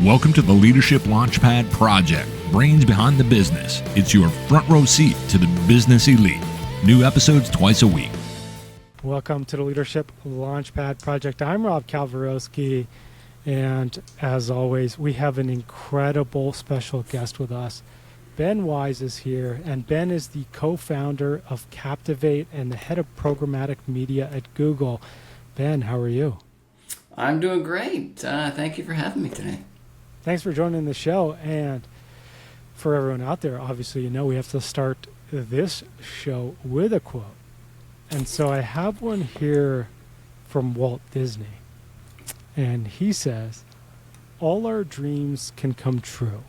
Welcome to the Leadership Launchpad Project, brains behind the business. It's your front row seat to the business elite. New episodes twice a week. Welcome to the Leadership Launchpad Project. I'm Rob Kalwarowski, and as always, we have an incredible special guest with us. Ben Wise is here, and Ben is the co-founder of Captivate and the head of Programmatic Media at Google. Ben, how are you? I'm doing great. Thank you for having me today. Thanks for joining the show. And for everyone out there, obviously, you know we have to start this show with a quote. And so I have one here from Walt Disney. And he says, "All our dreams can come true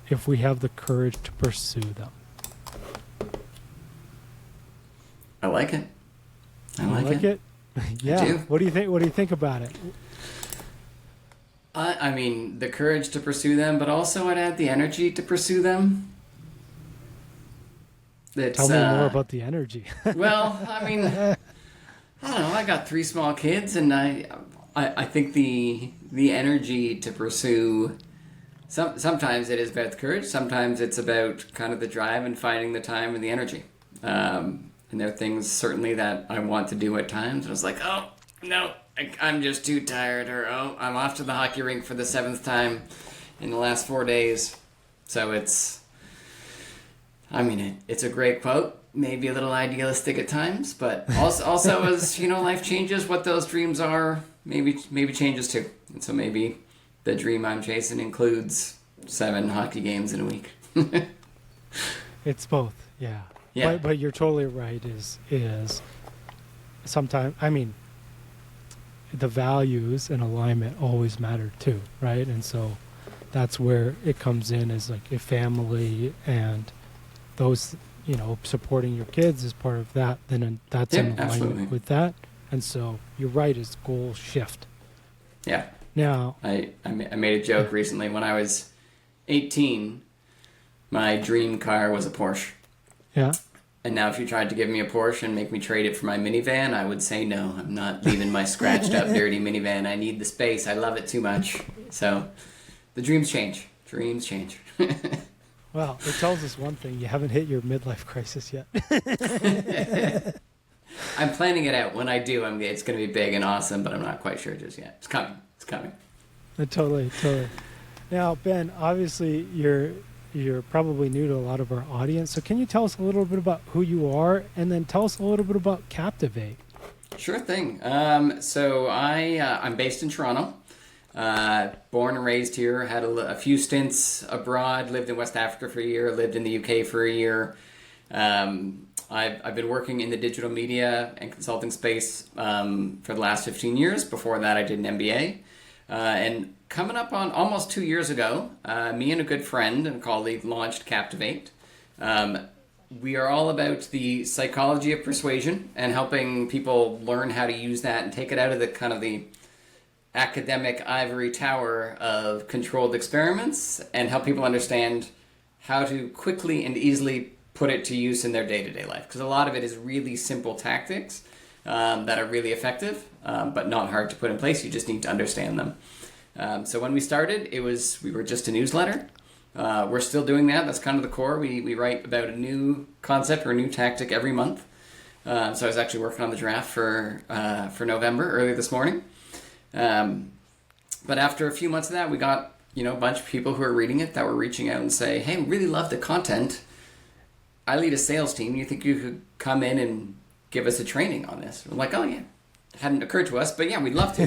if we have the courage to pursue them." I like it. I like it. Yeah. I do. What do you think? What do you think about it? I mean, the courage to pursue them, but also I'd add the energy to pursue them. Tell me more about the energy. Well, I mean, I don't know. I got 3 small kids, and I think the energy to pursue. Sometimes it is about the courage. Sometimes it's about kind of the drive and finding the time and the energy. And there are things certainly that I want to do at times. And I was like, oh, no, I'm just too tired. Or, oh, I'm off to the hockey rink for the 7th time in the last 4 days. So it's a great quote. Maybe a little idealistic at times. But also as, life changes, what those dreams are, maybe changes too. And so maybe the dream I'm chasing includes 7 hockey games in a week. It's both, yeah. Yeah. But you're totally right, is sometimes, the values and alignment always matter too, right? And so that's where it comes in, is like a family and those, supporting your kids is part of that, then that's in alignment absolutely. With that. And so you're right, is goal shift. Yeah. Now, I made a joke recently. When I was 18, my dream car was a Porsche. yeah. And now if you tried to give me a Porsche and make me trade it for my minivan, I would say no. I'm not leaving my scratched up, dirty minivan. I need the space. I love it too much. So the dreams change. Dreams change. Well, it tells us one thing. You haven't hit your midlife crisis yet. I'm planning it out. When I do, it's going to be big and awesome, but I'm not quite sure just yet. It's coming. It's coming. Totally. Now, Ben, obviously you're probably new to a lot of our audience. So can you tell us a little bit about who you are, and then tell us a little bit about Captivate? Sure thing. So I'm based in Toronto. Born and raised here. Had a few stints abroad. Lived in West Africa for a year. Lived in the UK for a year. I've been working in the digital media and consulting space for the last 15 years. Before that, I did an MBA. And coming up on almost 2 years ago, me and a good friend and colleague launched Captivate. We are all about the psychology of persuasion and helping people learn how to use that and take it out of the kind of the academic ivory tower of controlled experiments and help people understand how to quickly and easily put it to use in their day-to-day life. Because a lot of it is really simple tactics that are really effective, but not hard to put in place. You just need to understand them. So when we started, we were just a newsletter. We're still doing that. That's kind of the core. We write about a new concept or a new tactic every month. So I was actually working on the draft for November earlier this morning. But after a few months of that, we got a bunch of people who are reading it that were reaching out and say, "Hey, we really love the content. I lead a sales team. You think you could come in and give us a training on this?" We're like, "Oh yeah, it hadn't occurred to us, but yeah, we'd love to."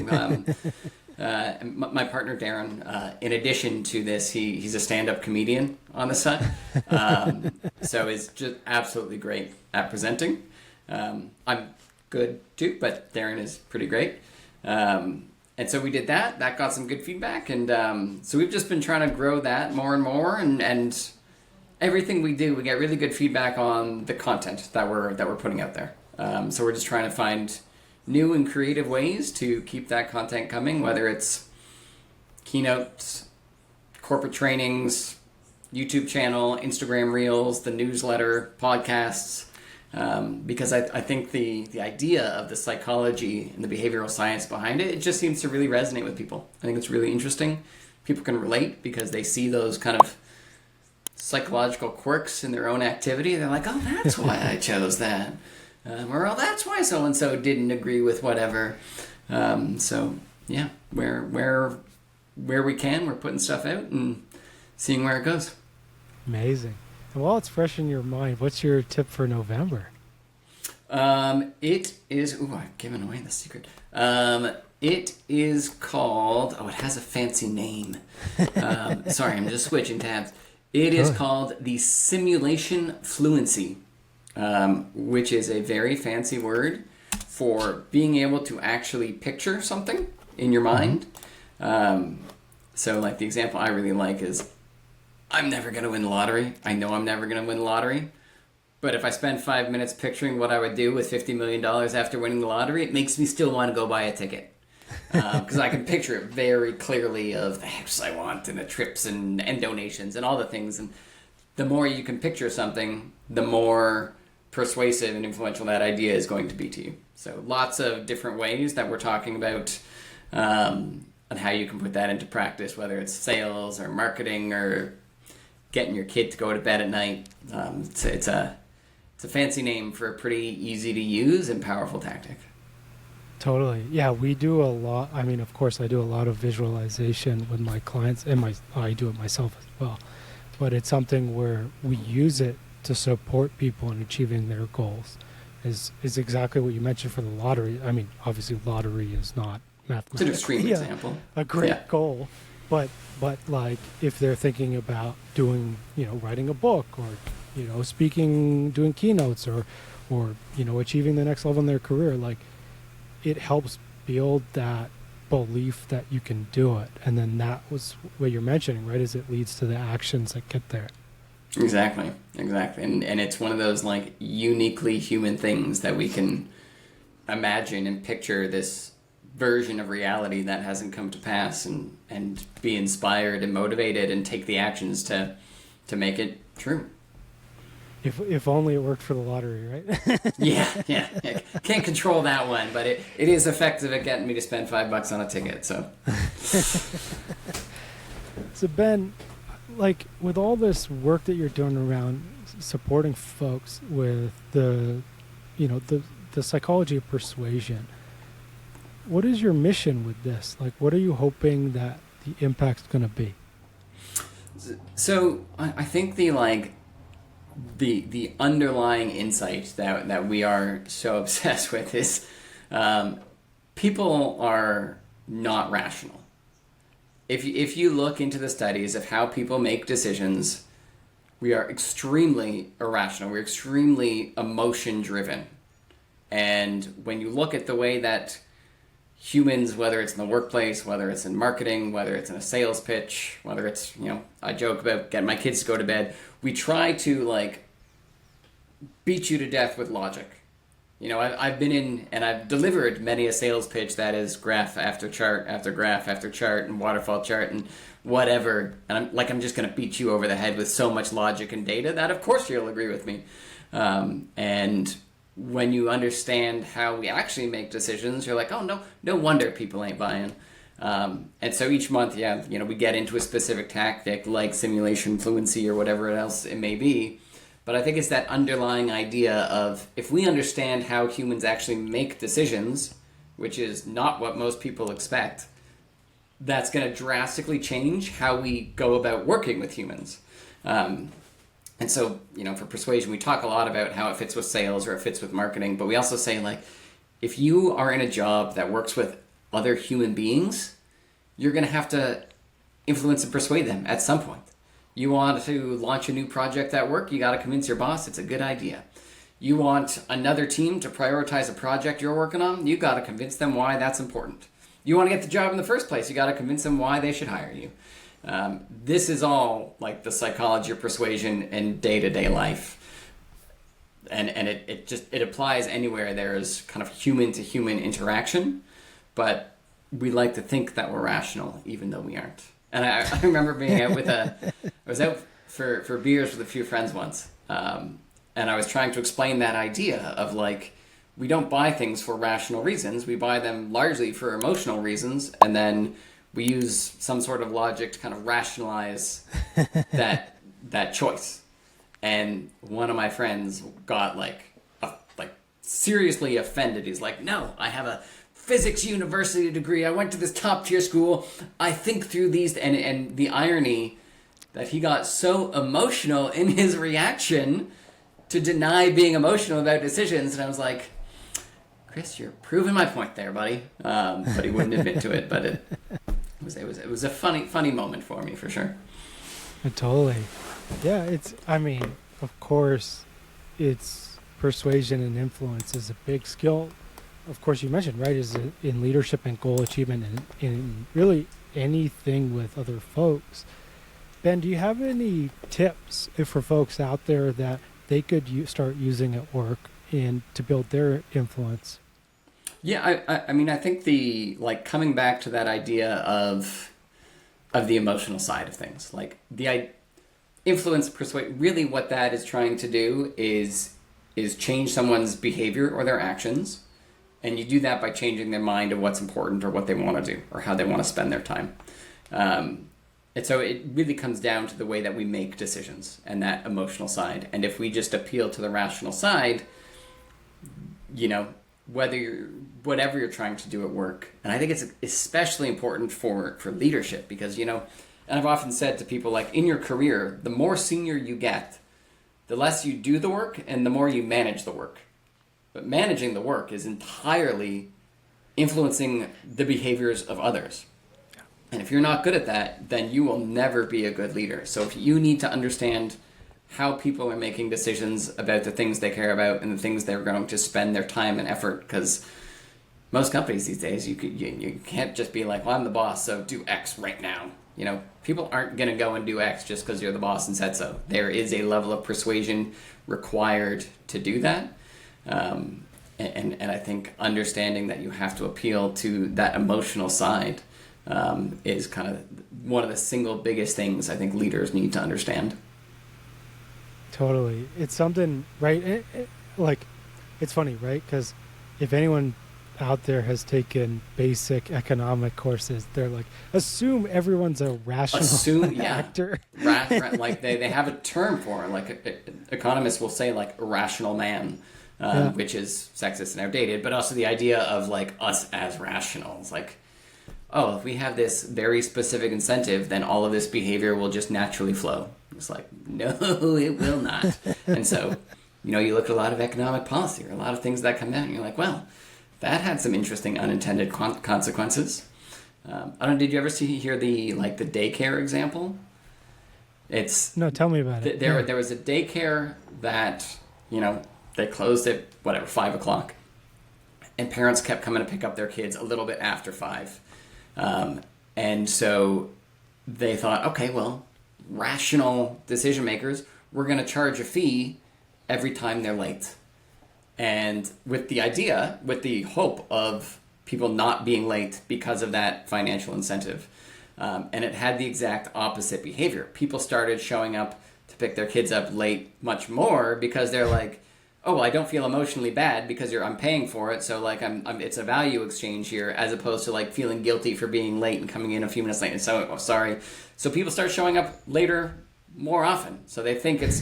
My partner Darren, in addition to this, he's a stand-up comedian on the side, so he's just absolutely great at presenting. I'm good too, but Darren is pretty great. And so we did that. That got some good feedback, and so we've just been trying to grow that more and more. And everything we do, we get really good feedback on the content that we're putting out there. So we're just trying to find new and creative ways to keep that content coming, whether it's keynotes, corporate trainings, YouTube channel, Instagram Reels, the newsletter, podcasts. Because I think the idea of the psychology and the behavioral science behind it, it just seems to really resonate with people. I think it's really interesting. people can relate because they see those kind of psychological quirks in their own activity. They're like, oh, that's why I chose that. Or, oh, that's why so-and-so didn't agree with whatever. So, yeah, where we can, we're putting stuff out and seeing where it goes. Amazing. And while it's fresh in your mind, what's your tip for November? It is... Ooh, I've given away the secret. It is called... Oh, it has a fancy name. Sorry, I'm just switching tabs. It is called the simulation fluency, which is a very fancy word for being able to actually picture something in your mind. So, like, the example I really like is, I'm never going to win the lottery. I know I'm never going to win the lottery. But if I spend 5 minutes picturing what I would do with $50 million after winning the lottery, it makes me still want to go buy a ticket. Because I can picture it very clearly of the house I want and the trips and donations and all the things. And the more you can picture something, the more persuasive and influential that idea is going to be to you. So lots of different ways that we're talking about on how you can put that into practice, whether it's sales or marketing or getting your kid to go to bed at night. It's a fancy name for a pretty easy to use and powerful tactic. Totally. Yeah, we do a lot. I mean, of course, I do a lot of visualization with my clients, and I do it myself as well. But it's something where we use it to support people in achieving their goals. Is exactly what you mentioned for the lottery. I mean, obviously, lottery is not mathematics. It's an extreme example. A great goal, but like if they're thinking about doing, writing a book or speaking, doing keynotes or achieving the next level in their career, like, it helps build that belief that you can do it. And then that was what you're mentioning, right? Is it leads to the actions that get there. Exactly. And it's one of those, like, uniquely human things that we can imagine and picture this version of reality that hasn't come to pass and be inspired and motivated and take the actions to make it true. If only it worked for the lottery, right? Yeah. Can't control that one, but it is effective at getting me to spend $5 on a ticket, so. So Ben, like, with all this work that you're doing around supporting folks with the psychology of persuasion, what is your mission with this? Like, what are you hoping that the impact's going to be? So I think the underlying insight that we are so obsessed with is people are not rational. If you look into the studies of how people make decisions, we are extremely irrational. We're extremely emotion driven. And when you look at the way that humans, whether it's in the workplace, whether it's in marketing, whether it's in a sales pitch, whether it's, I joke about getting my kids to go to bed, we try to, beat you to death with logic. I've been in and I've delivered many a sales pitch that is graph after chart after graph after chart and waterfall chart and whatever. And I'm just going to beat you over the head with so much logic and data that of course you'll agree with me. And when you understand how we actually make decisions, you're like, oh, no wonder people ain't buying. And so each month, we get into a specific tactic like simulation fluency or whatever else it may be. But I think it's that underlying idea of if we understand how humans actually make decisions, which is not what most people expect, that's going to drastically change how we go about working with humans. And so, for persuasion, we talk a lot about how it fits with sales or it fits with marketing, but we also say, if you are in a job that works with other human beings, you're going to have to influence and persuade them at some point. You want to launch a new project at work, you got to convince your boss it's a good idea. You want another team to prioritize a project you're working on, you got to convince them why that's important. You want to get the job in the first place, you got to convince them why they should hire you. This is all like the psychology of persuasion in day-to-day life. And it applies anywhere there's kind of human-to-human interaction, but we like to think that we're rational, even though we aren't. And I remember being out I was out for beers with a few friends once, and I was trying to explain that idea of we don't buy things for rational reasons. We buy them largely for emotional reasons, and then we use some sort of logic to kind of rationalize that choice. And one of my friends got like seriously offended. He's like, no, I have a physics university degree. I went to this top tier school. I think through these, and the irony that he got so emotional in his reaction to deny being emotional about decisions. And I was like, Chris, you're proving my point there, buddy. But he wouldn't admit to it. But it was a funny moment for me, for sure. Totally. Yeah, of course, it's persuasion and influence is a big skill. Of course, you mentioned, right, is in leadership and goal achievement and in really anything with other folks. Ben, do you have any tips for folks out there that they could start using at work and to build their influence? Yeah, I think coming back to that idea of the emotional side of things, like the influence, persuade, really what that is trying to do is change someone's behavior or their actions. And you do that by changing their mind of what's important or what they want to do or how they want to spend their time. And so it really comes down to the way that we make decisions and that emotional side. And if we just appeal to the rational side, whatever you're trying to do at work. And I think it's especially important for leadership because, and I've often said to people, like, in your career, the more senior you get, the less you do the work and the more you manage the work. But managing the work is entirely influencing the behaviors of others. And if you're not good at that, then you will never be a good leader. So if you need to understand how people are making decisions about the things they care about and the things they're going to spend their time and effort, because most companies these days, you can't just be like, well, I'm the boss, so do X right now. People aren't going to go and do X just because you're the boss and said so. There is a level of persuasion required to do that. And I think understanding that you have to appeal to that emotional side is kind of one of the single biggest things I think leaders need to understand. Totally. It's something, right? It's funny, right? Because if anyone out there has taken basic economic courses, they're like, assume everyone's a rational actor. Like they have a term for it. Like economists will say, like, irrational man. Which is sexist and outdated, but also the idea of like us as rational. It's like, oh, if we have this very specific incentive, then all of this behavior will just naturally flow. It's like, no, it will not. And so, you look at a lot of economic policy or a lot of things that come out and you're like, well, that had some interesting unintended consequences. I don't know, did you ever hear the daycare example? No, tell me about it. There was a daycare that, they closed at 5 o'clock, and parents kept coming to pick up their kids a little bit after 5. And so they thought, okay, well, rational decision makers, we're going to charge a fee every time they're late. And with the hope of people not being late because of that financial incentive. And it had the exact opposite behavior. People started showing up to pick their kids up late much more because they're like, oh, well, I don't feel emotionally bad because I'm paying for it, so like it's a value exchange here, as opposed to like feeling guilty for being late and coming in a few minutes late and so sorry. So people start showing up later more often. So they think it's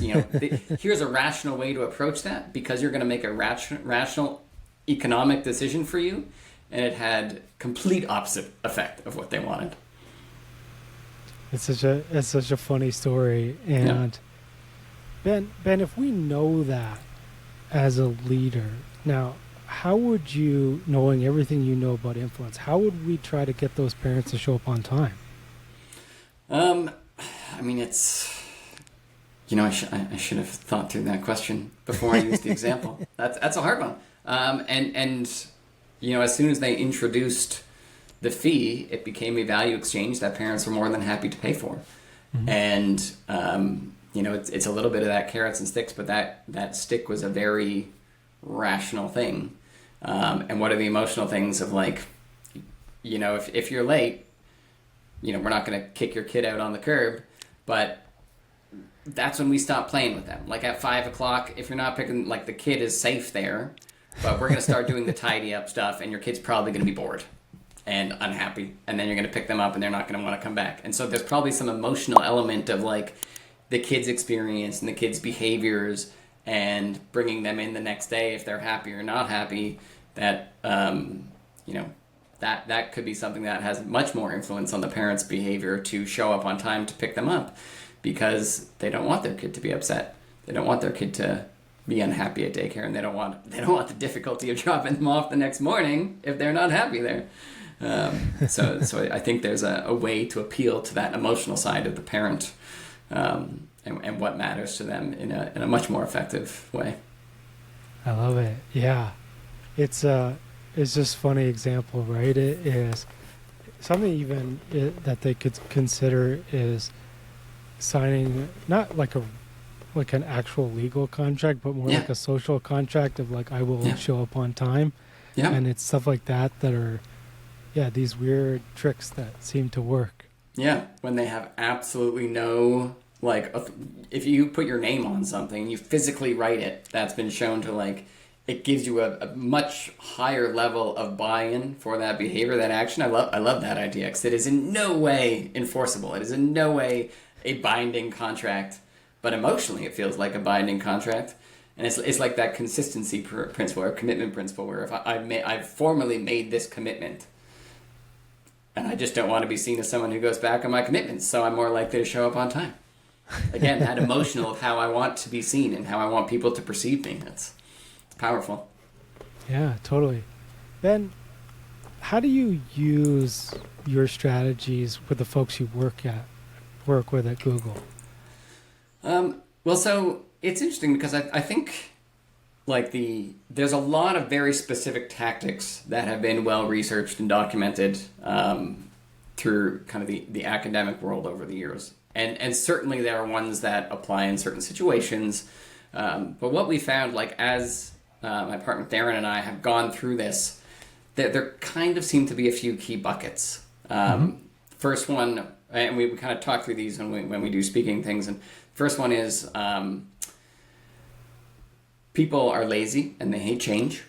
here's a rational way to approach that because you're going to make a rational economic decision for you, and it had complete opposite effect of what they wanted. It's such a funny story, and Ben, if we know that as a leader, now, how would you, knowing everything you know about influence, how would we try to get those parents to show up on time? It's, I should have thought through that question before I used the example. That's a hard one. And as soon as they introduced the fee, it became a value exchange that parents were more than happy to pay for. Mm-hmm. And, it's a little bit of that carrots and sticks, but that stick was a very rational thing. And what are the emotional things of like, if you're late, we're not going to kick your kid out on the curb, but that's when we stop playing with them. Like at 5 o'clock, if you're not picking, like the kid is safe there, but we're going to start doing the tidy up stuff and your kid's probably going to be bored. and unhappy, and then you're going to pick them up and they're not going to want to come back. And so there's probably some emotional element of like the kids' experience and the kids' behaviors and bringing them in the next day if they're happy or not happy, that that could be something that has much more influence on the parents' behavior to show up on time to pick them up, because they don't want their kid to be upset. They don't want their kid to be unhappy at daycare, and they don't want the difficulty of dropping them off the next morning if they're not happy there. So I think there's a way to appeal to that emotional side of the parent, and what matters to them in a much more effective way. I love it. Yeah, it's just funny example, right? It is something even that they could consider is signing not like an actual legal contract, but more like a social contract of like, I will show up on time. Yeah. And it's stuff like that are, these weird tricks that seem to work. Yeah. When they have absolutely no, like, if you put your name on something, you physically write it, that's been shown to like, it gives you a much higher level of buy-in for that behavior, that action. I love that idea, because it is in no way enforceable. It is in no way a binding contract, but emotionally it feels like a binding contract. And it's like that consistency principle or commitment principle, where if I've formally made this commitment, and I just don't want to be seen as someone who goes back on my commitments, so I'm more likely to show up on time. Again, that emotional of how I want to be seen and how I want people to perceive me. It's powerful. Yeah, totally. Ben, how do you use your strategies with the folks you work with at Google? Well, so it's interesting because I think like there's a lot of very specific tactics that have been well researched and documented through kind of the academic world over the years. And certainly there are ones that apply in certain situations. But what we found, like as my partner Darren and I have gone through this, there kind of seem to be a few key buckets. First one, and we kind of talk through these when we do speaking things, and first one is people are lazy and they hate change.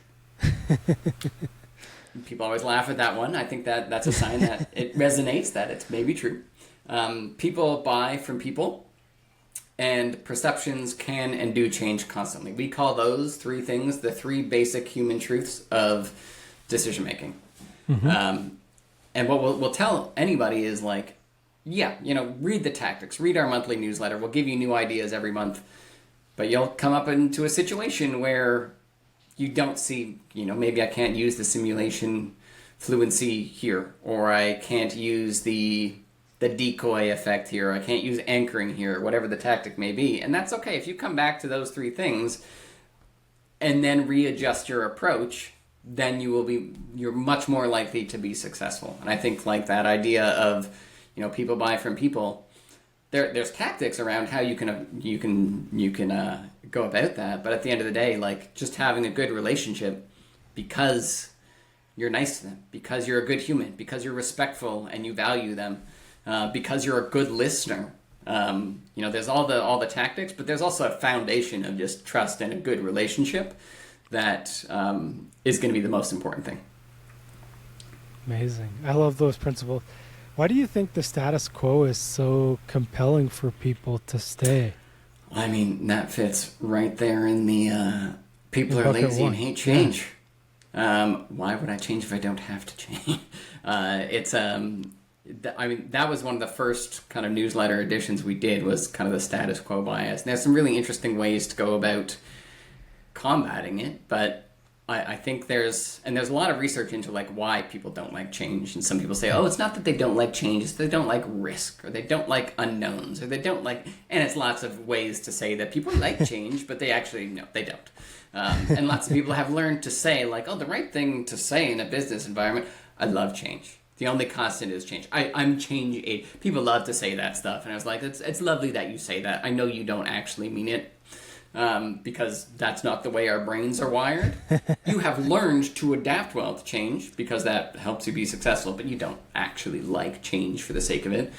People always laugh at that one. I think that's a sign that it resonates, that it's maybe true. People buy from people, and perceptions can and do change constantly. We call those three things the three basic human truths of decision making. And what we'll tell anybody is like, read the tactics, read our monthly newsletter. We'll give you new ideas every month, but you'll come up into a situation where you don't see, maybe I can't use the simulation fluency here, or I can't use the decoy effect here, or I can't use anchoring here, whatever the tactic may be. And that's okay. If you come back to those three things and then readjust your approach, then you're much more likely to be successful. And I think like that idea of, people buy from people, there's tactics around how you can go about that. But at the end of the day, like just having a good relationship because you're nice to them, because you're a good human, because you're respectful and you value them, because you're a good listener. There's all the tactics, but there's also a foundation of just trust and a good relationship that is going to be the most important thing. Amazing. I love those principles. Why do you think the status quo is so compelling for people to stay? I mean, that fits right there in the people are lazy and hate change. Yeah. Why would I change if I don't have to change? That was one of the first kind of newsletter editions we did, was kind of the status quo bias. And there's some really interesting ways to go about combating it, but I think there's a lot of research into like why people don't like change. And some people say, it's not that they don't like change, it's they don't like risk, or they don't like unknowns, or they don't like, and it's lots of ways to say that people like change, but they don't. And lots of people have learned to say like, the right thing to say in a business environment, I love change. The only constant is change. I'm change aid. People love to say that stuff. And I was like, it's lovely that you say that. I know you don't actually mean it, because that's not the way our brains are wired. You have learned to adapt well to change because that helps you be successful, but you don't actually like change for the sake of it,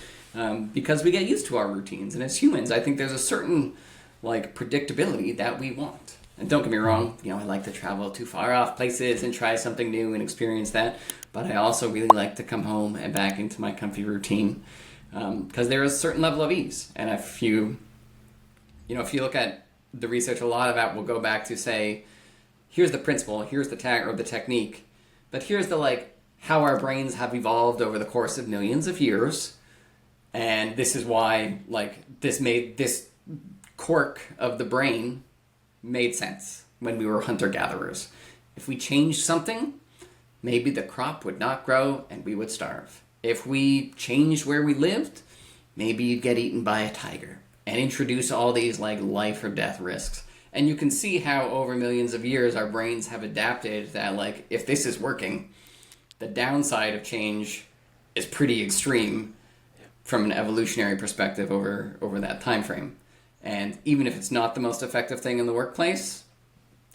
because we get used to our routines. And as humans, I think there's a certain like predictability that we want. And don't get me wrong, I like to travel to far off places and try something new and experience that. But I also really like to come home and back into my comfy routine, because there is a certain level of ease. And if you look at the research, a lot of that will go back to say, here's the principle, here's the the technique, but here's the how our brains have evolved over the course of millions of years, and this is why this quirk of the brain made sense when we were hunter-gatherers. If we changed something, maybe the crop would not grow and we would starve. If we changed where we lived, maybe you'd get eaten by a tiger, and introduce all these life or death risks. And you can see how over millions of years our brains have adapted that if this is working, the downside of change is pretty extreme from an evolutionary perspective over that time frame. And even if it's not the most effective thing in the workplace,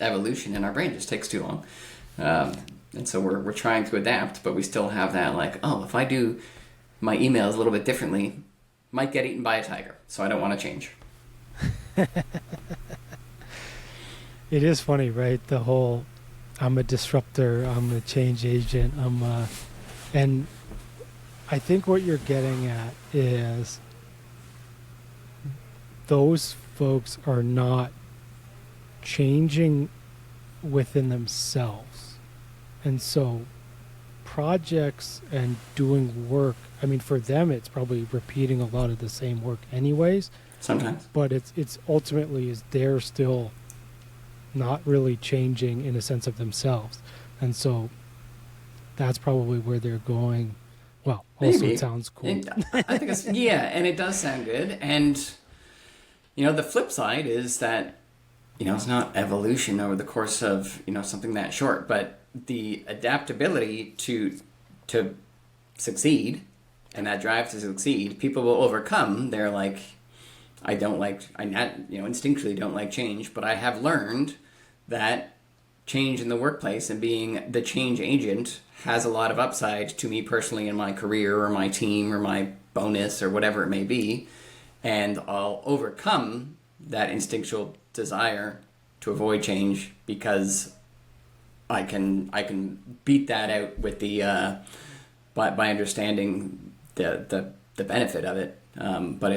evolution in our brain just takes too long. And so we're trying to adapt, but we still have that if I do my emails a little bit differently, might get eaten by a tiger, so I don't want to change. It is funny, right? The whole, I'm a disruptor, I'm a change agent, and I think what you're getting at is those folks are not changing within themselves. And so projects and doing work, I mean, for them, it's probably repeating a lot of the same work anyways. Sometimes. But it's ultimately is they're still not really changing in a sense of themselves. And so that's probably where they're going. Well, also Maybe. It sounds cool. I think it's, and it does sound good. And, the flip side is that, it's not evolution over the course of, something that short, but the adaptability to succeed and that drive to succeed, people will overcome. They're instinctually don't like change, but I have learned that change in the workplace and being the change agent has a lot of upside to me personally in my career or my team or my bonus or whatever it may be. And I'll overcome that instinctual desire to avoid change because I can beat that out with the by understanding the benefit of it. But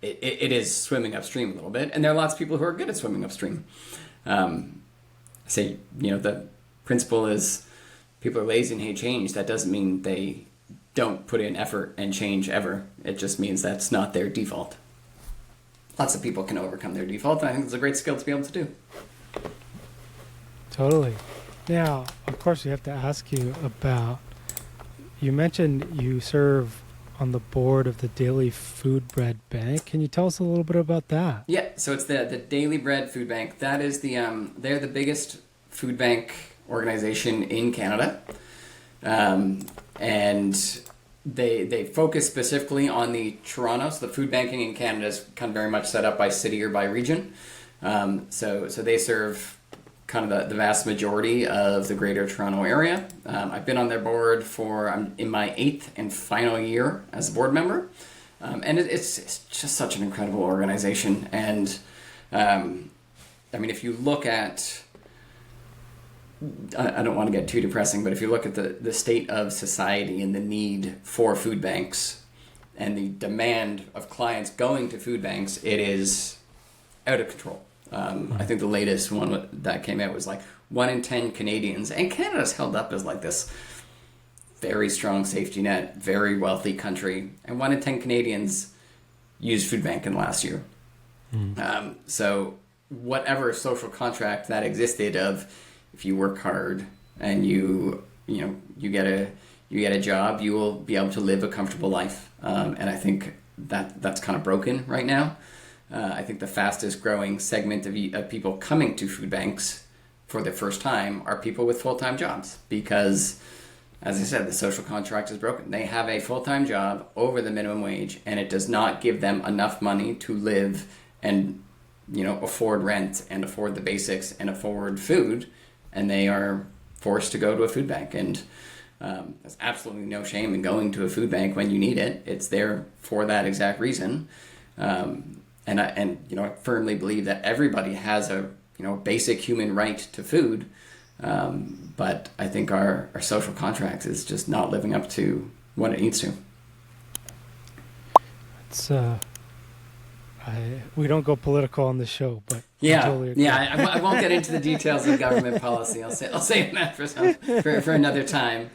it is swimming upstream a little bit, and there are lots of people who are good at swimming upstream. The principle is people are lazy and hate change. That doesn't mean they don't put in effort and change ever. It just means that's not their default. Lots of people can overcome their default, and I think it's a great skill to be able to do. Totally. Now, of course, we have to ask you about, you mentioned you serve on the board of the Daily Food Bread Bank. Can you tell us a little bit about that? Yeah, so it's the Daily Bread Food Bank. That is they're the biggest food bank organization in Canada. And they focus specifically on the Toronto. So the food banking in Canada is kind of very much set up by city or by region. So they serve kind of the vast majority of the greater Toronto area. I've been on their board I'm in my 8th and final year as a board member. And it's just such an incredible organization. And if you look at, I don't want to get too depressing, but if you look at the state of society and the need for food banks and the demand of clients going to food banks, it is out of control. I think the latest one that came out was 1 in 10 Canadians, and Canada's held up as this very strong safety net, very wealthy country, and 1 in 10 Canadians used food bank in the last year. So whatever social contract that existed of, if you work hard and you get a job, you will be able to live a comfortable life. And I think that's kind of broken right now. I think the fastest growing segment of people coming to food banks for the first time are people with full-time jobs because, as I said, the social contract is broken. They have a full-time job over the minimum wage, and it does not give them enough money to live and afford rent and afford the basics and afford food, and they are forced to go to a food bank. And there's absolutely no shame in going to a food bank when you need it. It's there for that exact reason. And I firmly believe that everybody has a basic human right to food. But I think our social contract is just not living up to what it needs to. It's we don't go political on the show, but Yeah, I totally agree. I won't get into the details of government policy. I'll save that for another time.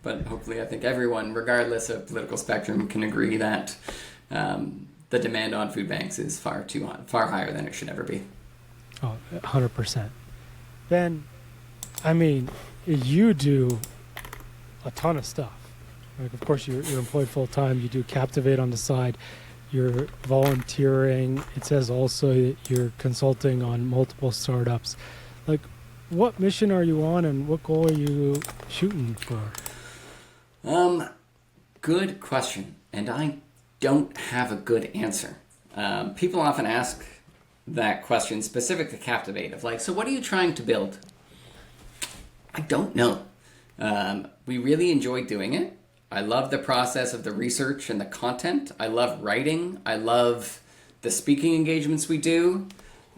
But hopefully, I think everyone, regardless of political spectrum, can agree that the demand on food banks is far higher than it should ever be. Oh, 100%. Ben, I mean, you do a ton of stuff. Like, of course, you're employed full time. You do Captivate on the side. You're volunteering. It says also that you're consulting on multiple startups. Like, what mission are you on, and what goal are you shooting for? Good question, and I don't have a good answer. People often ask that question specific to Captivate of like, so what are you trying to build? I don't know. We really enjoy doing it. I love the process of the research and the content. I love writing. I love the speaking engagements we do.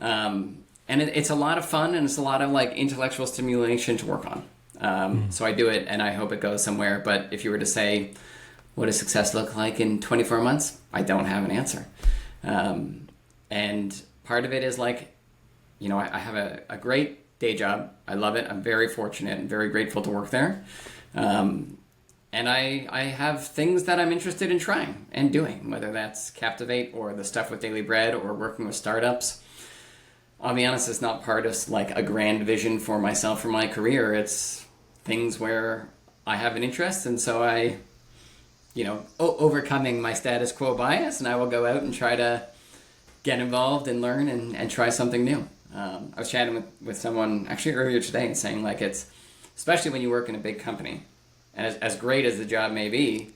And it's a lot of fun, and it's a lot of like intellectual stimulation to work on. So I do it, and I hope it goes somewhere. But if you were to say, what does success look like in 24 months? I don't have an answer. And part of it is like, I have a great day job. I love it. I'm very fortunate and very grateful to work there. And I have things that I'm interested in trying and doing, whether that's Captivate or the stuff with Daily Bread or working with startups. I'll be honest, it's not part of like a grand vision for myself or my career. It's things where I have an interest, and so I, overcoming my status quo bias, and I will go out and try to get involved and learn and try something new. I was chatting with someone actually earlier today and saying like it's, especially when you work in a big company, and as great as the job may be,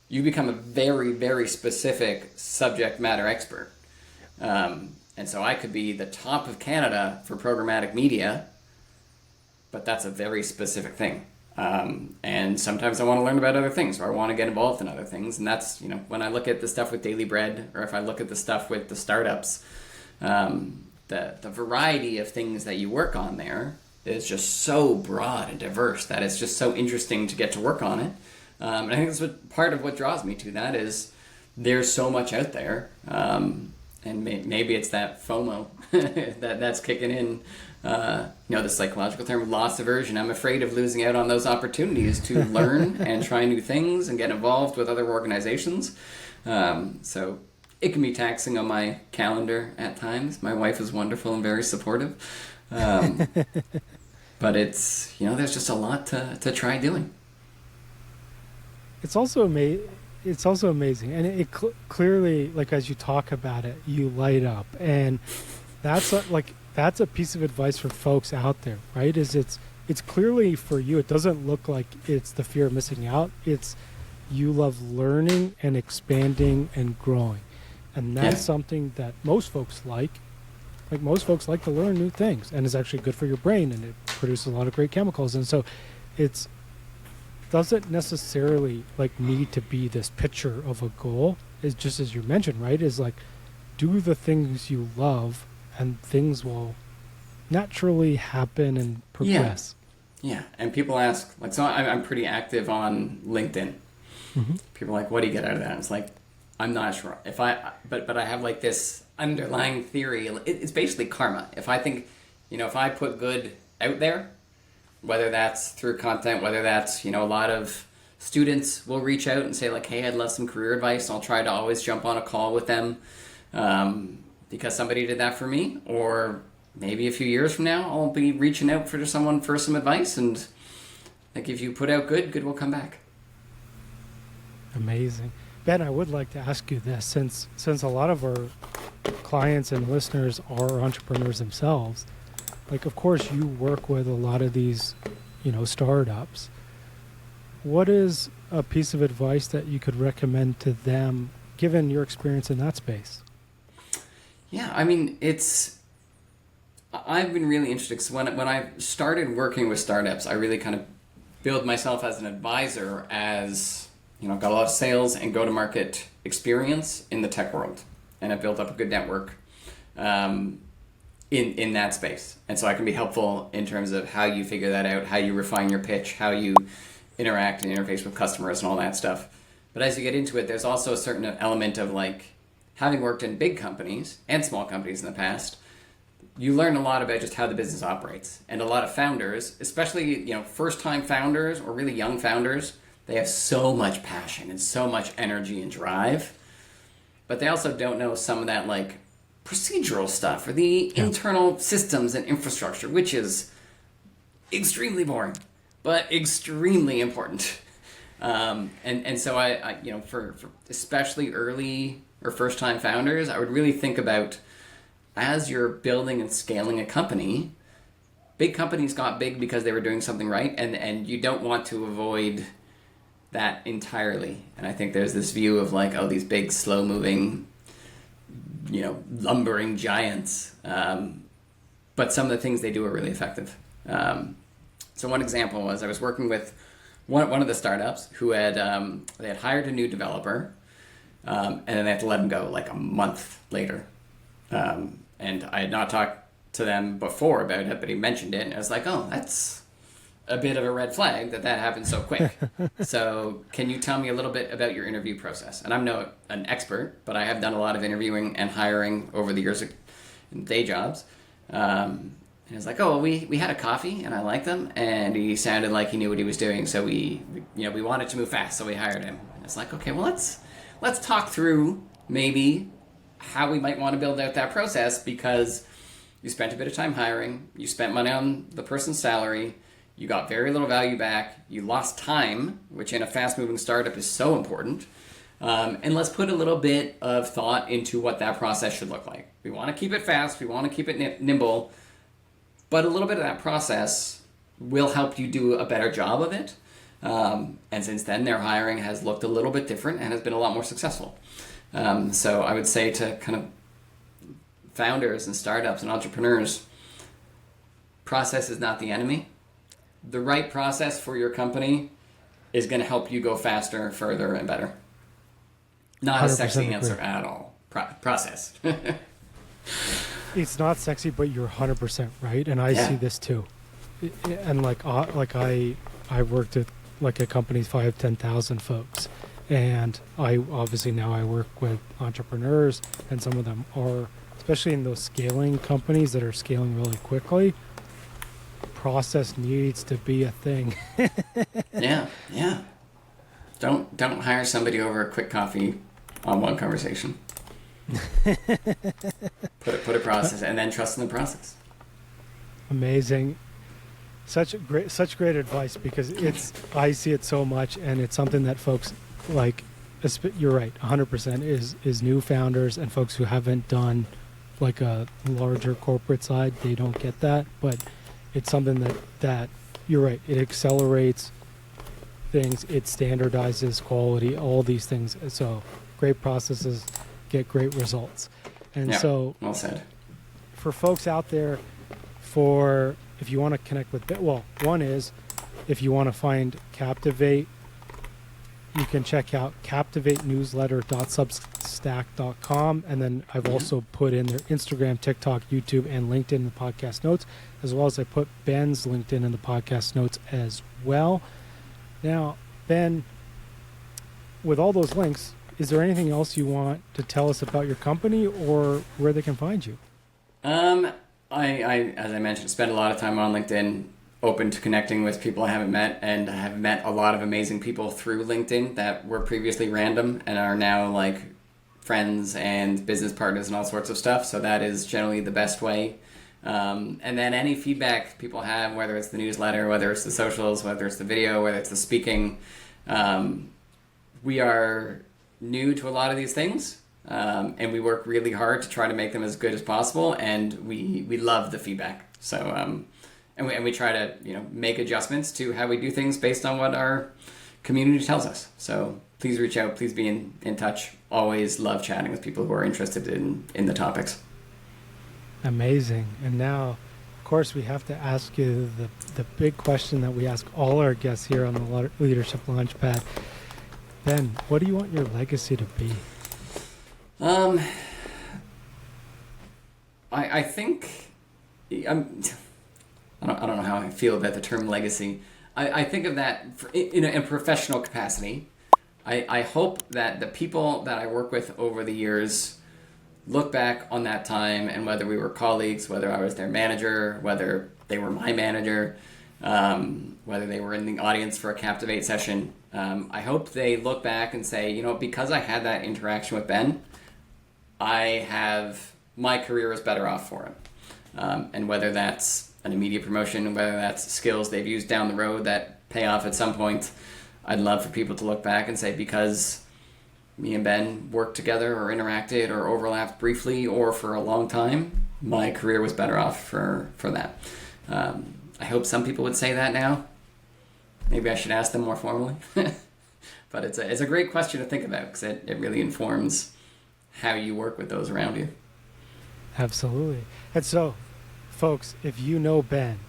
you become a very, very specific subject matter expert. And so I could be the top of Canada for programmatic media, but that's a very specific thing. And sometimes I want to learn about other things, or I want to get involved in other things. And that's, when I look at the stuff with Daily Bread, or if I look at the stuff with the startups, the variety of things that you work on there is just so broad and diverse that it's just so interesting to get to work on it. And I think that's part of what draws me to that is there's so much out there. And maybe it's that FOMO that's kicking in, the psychological term, loss aversion. I'm afraid of losing out on those opportunities to learn and try new things and get involved with other organizations. So it can be taxing on my calendar at times. My wife is wonderful and very supportive. But it's, there's just a lot to try doing. It's also amazing, and it clearly, like as you talk about it, you light up, and that's a piece of advice for folks out there, right? It's clearly for you. It doesn't look like it's the fear of missing out. It's you love learning and expanding and growing, and that's something that most folks like. Like most folks like to learn new things, and it's actually good for your brain, and it produces a lot of great chemicals, and so it's doesn't necessarily like need to be this picture of a goal. It's just as you mentioned, right? Is like do the things you love, and things will naturally happen and progress. Yeah. And people ask, like, so I'm pretty active on LinkedIn. Mm-hmm. People are like, what do you get out of that? And it's like, I'm not sure. But I have like this underlying theory. It's basically karma. If I think, if I put good out there, whether that's through content, whether that's, a lot of students will reach out and say like, hey, I'd love some career advice. I'll try to always jump on a call with them because somebody did that for me. Or maybe a few years from now, I'll be reaching out for someone for some advice. And like, if you put out good will come back. Amazing. Ben, I would like to ask you this, since a lot of our clients and listeners are entrepreneurs themselves, like, of course, you work with a lot of these, startups. What is a piece of advice that you could recommend to them, given your experience in that space? Yeah, I mean, I've been really interested because when I started working with startups, I really kind of built myself as an advisor as, got a lot of sales and go-to-market experience in the tech world. And I built up a good network. in that space. And so I can be helpful in terms of how you figure that out, how you refine your pitch, how you interact and interface with customers and all that stuff. But as you get into it, there's also a certain element of like, having worked in big companies and small companies in the past, you learn a lot about just how the business operates. And a lot of founders, especially, first-time founders or really young founders, they have so much passion and so much energy and drive, but they also don't know some of that like procedural stuff or the internal systems and infrastructure, which is extremely boring, but extremely important. And so I for especially early or first-time founders, I would really think about, as you're building and scaling a company, big companies got big because they were doing something right, and you don't want to avoid that entirely. And I think there's this view of like, these big, slow-moving, lumbering giants. But some of the things they do are really effective. So one example was I was working with one of the startups who had they had hired a new developer, and then they had to let him go like a month later. And I had not talked to them before about it, but he mentioned it, and I was like, that's a bit of a red flag that happened so quick. So can you tell me a little bit about your interview process? And I'm not an expert, but I have done a lot of interviewing and hiring over the years in day jobs. And he was like, we had a coffee and I liked him and he sounded like he knew what he was doing. So we wanted to move fast. So we hired him. And it's like, okay, well, let's talk through maybe how we might want to build out that process, because you spent a bit of time hiring, you spent money on the person's salary, you got very little value back, you lost time, which in a fast-moving startup is so important. And let's put a little bit of thought into what that process should look like. We want to keep it fast, we want to keep it nimble, but a little bit of that process will help you do a better job of it. And since then, their hiring has looked a little bit different and has been a lot more successful. So I would say to kind of founders and startups and entrepreneurs, process is not the enemy. The right process for your company is going to help you go faster, further, and better. Not a sexy answer at all. Process. It's not sexy, but you're 100% right, and I see this too. And like I worked at like a company 5,000-10,000 folks, and I obviously now I work with entrepreneurs, and some of them are, especially in those scaling companies that are scaling really quickly. Process needs to be a thing. Yeah. Don't hire somebody over a quick coffee on one conversation. Put a process and then trust in the process. Amazing. Such great advice, because I see it so much, and it's something that folks like. You're right, 100% is new founders and folks who haven't done like a larger corporate side. They don't get that, but it's something that you're right. It accelerates things. It standardizes quality. All these things. So great processes get great results. And so, well said. For folks out there, if you want to connect with, one is if you want to find Captivate, you can check out captivatenewsletter.substack.com, and then I've also put in their Instagram, TikTok, YouTube, and LinkedIn in the podcast notes, as well as I put Ben's LinkedIn in the podcast notes as well. Now, Ben, with all those links, is there anything else you want to tell us about your company or where they can find you? I as I mentioned, spend a lot of time on LinkedIn, open to connecting with people I haven't met, and I have met a lot of amazing people through LinkedIn that were previously random and are now like friends and business partners and all sorts of stuff. So that is generally the best way. And then any feedback people have, whether it's the newsletter, whether it's the socials, whether it's the video, whether it's the speaking, we are new to a lot of these things. And we work really hard to try to make them as good as possible, and we love the feedback. So and we try to make adjustments to how we do things based on what our community tells us. So please reach out, please be in touch. Always love chatting with people who are interested in the topics. Amazing. And now, of course, we have to ask you the big question that we ask all our guests here on the Leadership Launchpad. Ben, what do you want your legacy to be? I think I don't know how I feel about the term legacy. I think of that in a professional capacity. I hope that the people that I work with over the years look back on that time, and whether we were colleagues, whether I was their manager, whether they were my manager, whether they were in the audience for a Captivate session, I hope they look back and say, because I had that interaction with Ben, my career is better off for it. And whether that's an immediate promotion, whether that's skills they've used down the road that pay off at some point, I'd love for people to look back and say, because me and Ben worked together or interacted or overlapped briefly or for a long time, my career was better off for that. I hope some people would say that now. Maybe I should ask them more formally. But it's a great question to think about, because it really informs how you work with those around you. Absolutely. And so, folks, if you know Ben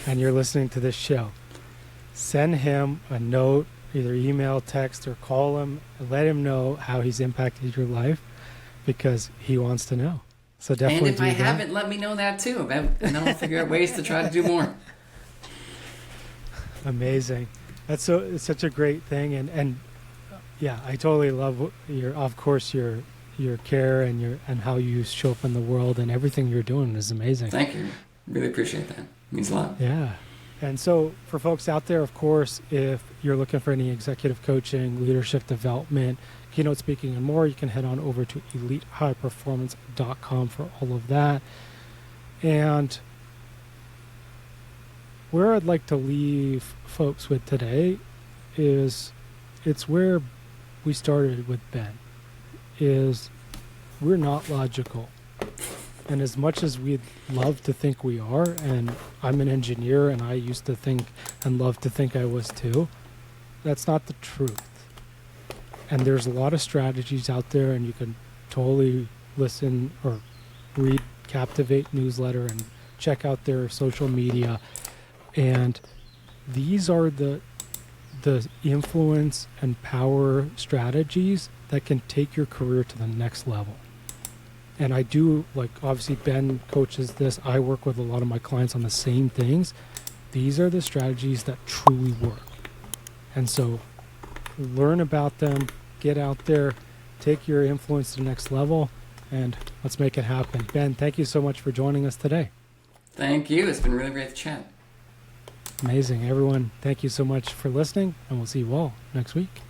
and you're listening to this show, send him a note, either email, text, or call him, and let him know how he's impacted your life, because he wants to know. So definitely. And if I haven't, let me know that too, and then I'll figure out ways to try to do more. Amazing. It's such a great thing, and yeah, I totally love your care and how you show up in the world, and everything you're doing is amazing. Thank you. Really appreciate that. It means a lot. Yeah. And so for folks out there, of course, if you're looking for any executive coaching, leadership development, keynote speaking, and more, you can head on over to elitehighperformance.com for all of that. And where I'd like to leave folks with today is it's where we started with Ben, is we're not logical. And as much as we'd love to think we are, and I'm an engineer and I used to think and love to think I was too, that's not the truth. And there's a lot of strategies out there, and you can totally listen or read Captivate newsletter and check out their social media. And these are the influence and power strategies that can take your career to the next level. And I do, obviously Ben coaches this. I work with a lot of my clients on the same things. These are the strategies that truly work. And so learn about them, get out there, take your influence to the next level, and let's make it happen. Ben, thank you so much for joining us today. Thank you. It's been really great to chat. Amazing. Everyone, thank you so much for listening, and we'll see you all next week.